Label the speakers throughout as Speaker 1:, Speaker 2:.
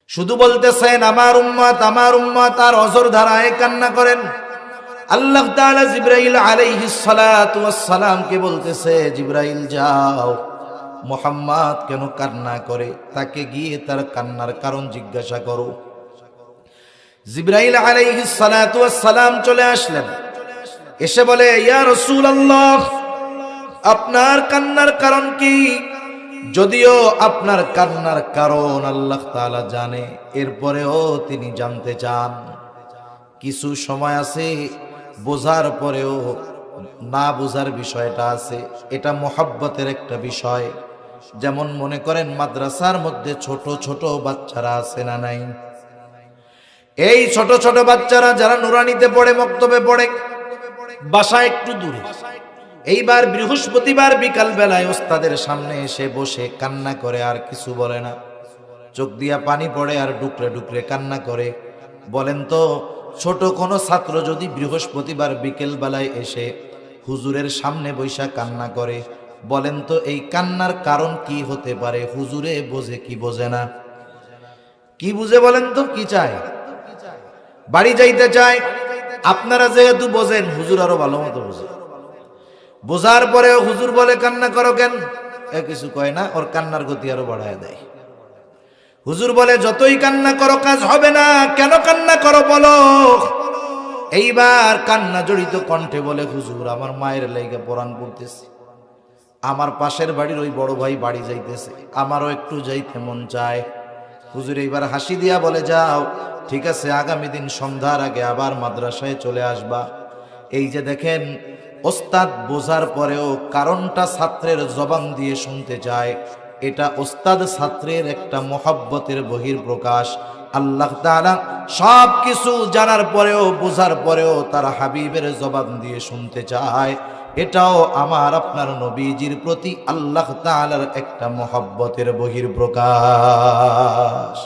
Speaker 1: শুধু বলতেছেন আমার উম্মত আর অজর ধারায় কান্না করেন। আল্লাহ তাআলা জিবরাইল আলাইহিস সালাতু ওয়াস সালামকে বলতেছে, জিবরাইল যাও, মুহাম্মদ কেন কান্না করে তাকে গিয়ে তার কান্নার কারণ জিজ্ঞাসা করো। জিবরাইল আলাইহিস সালাতু ওয়াস সালাম চলে আসলেন, এসে বলে, ইয়া রাসূলুল্লাহ, আপনার কান্নার কারণ কি? যদিও আপনার কান্নার কারণ আল্লাহ তাআলা জানে, এরপরেও তিনি জানতে চান। কিছু সময় আছে বোঝার পরেও না বোঝার বিষয়টা আছে, এটা মোহাব্বতের একটা বিষয়। যেমন মনে করেন মাদ্রাসার মধ্যে ছোট ছোট বাচ্চারা আছে না নাই? এই ছোট ছোট বাচ্চারা যারা নুরানিতে পড়ে, মক্তবে পড়ে, বাসা একটু দূরে, এইবার বৃহস্পতিবার বিকাল বেলায় ওস্তাদের সামনে এসে বসে কান্না করে, আর কিছু বলে না, চোখ দিয়া পানি পড়ে আর ডুকরে ডুকরে কান্না করে। বলেন তো, ছোট কোনো ছাত্র যদি বৃহস্পতিবার বিকেল বেলায় এসে হুজুরের সামনে বৈশা কান্না করে, বলেন তো এই কান্নার কারণ কি হতে পারে? হুজুরে বোঝে কি বোঝে না? কি বুঝে বলেন তো? কি চায়? বাড়ি যাইতে চায়। আপনারা যেহেতু বোঝেন, হুজুর আরো ভালো মতো বোঝে। বোঝার পরেও হুজুর বলে কান্না করো কেন? এ কিছু কয় না, ওর কান্নার গতি আরো বাড়ায় দেয়। হুজুর বলে যতই কান্না করো কাজ হবে না, কেন কান্না করো বলো। এইবার কান্না জড়িত কণ্ঠে বলে, হুজুর আমার মায়ের লাইগা পরাণ পড়তেছে, আমার পাশের বাড়ির ওই বড় ভাই বাড়ি যাইতেছে, আমারও একটু যাইতে মন চায়। হুজুর এইবার হাসি দিয়া বলে, যাও, ঠিক আছে, আগামী দিন সন্ধ্যার আগে আবার মাদ্রাসায় চলে আসবা। এই যে দেখেন, ওস্তাদ বোঝার পরেও কারণটা ছাত্রের জবান দিয়ে শুনতে চায়, এটা ওস্তাদ ছাত্রের একটা মহব্বতের বহির্প্রকাশ। আল্লাহ তাআলা সব কিছু জানার পরেও, বোঝার পরেও তার হাবিবের জবান দিয়ে শুনতে চায়, এটাও আমার আপনার নবীজির প্রতি আল্লাহ তাআলার একটা মহব্বতের বহির্প্রকাশ।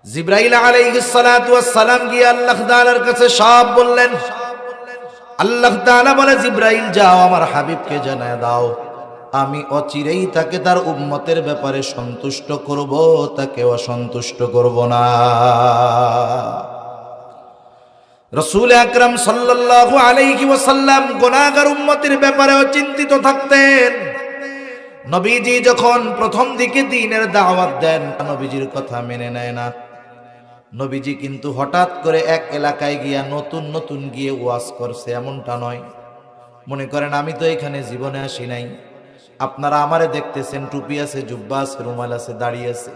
Speaker 1: জিবরাইল আলাইহিস সালাতু ওয়াস সালাম গিয়ে আল্লাহ তাআলার কাছে সব বললেন। আল্লাহ তাআলা বলে, জিবরাইল যাও, আমার হাবিবকে জানায় দাও, আমি অচিরেই তাকে তার উম্মতের ব্যাপারে সন্তুষ্ট করব, তাকে অসন্তুষ্ট করব না। রাসূল আকরাম সাল্লাল্লাহু আলাইহি ওয়াসাল্লাম গুনাহগার উম্মতের ব্যাপারেও চিন্তিত থাকতেন। নবীজি যখন প্রথম দিকে দ্বীনের দাওয়াত দেন, নবীজির কথা মেনে নেয় না। নবীজি কিন্তু হঠাৎ করে এক এলাকায় গিয়া নতুন নতুন গিয়ে ওয়াজ করছে, এমনটা নয়। মনে করেন আমি তো এখানে জীবনে আসি নাই, আপনারা আমারে দেখতেছেন, টুপি আছে, জুব্বা আছে, রুমাল আছে, দাড়ি আছে।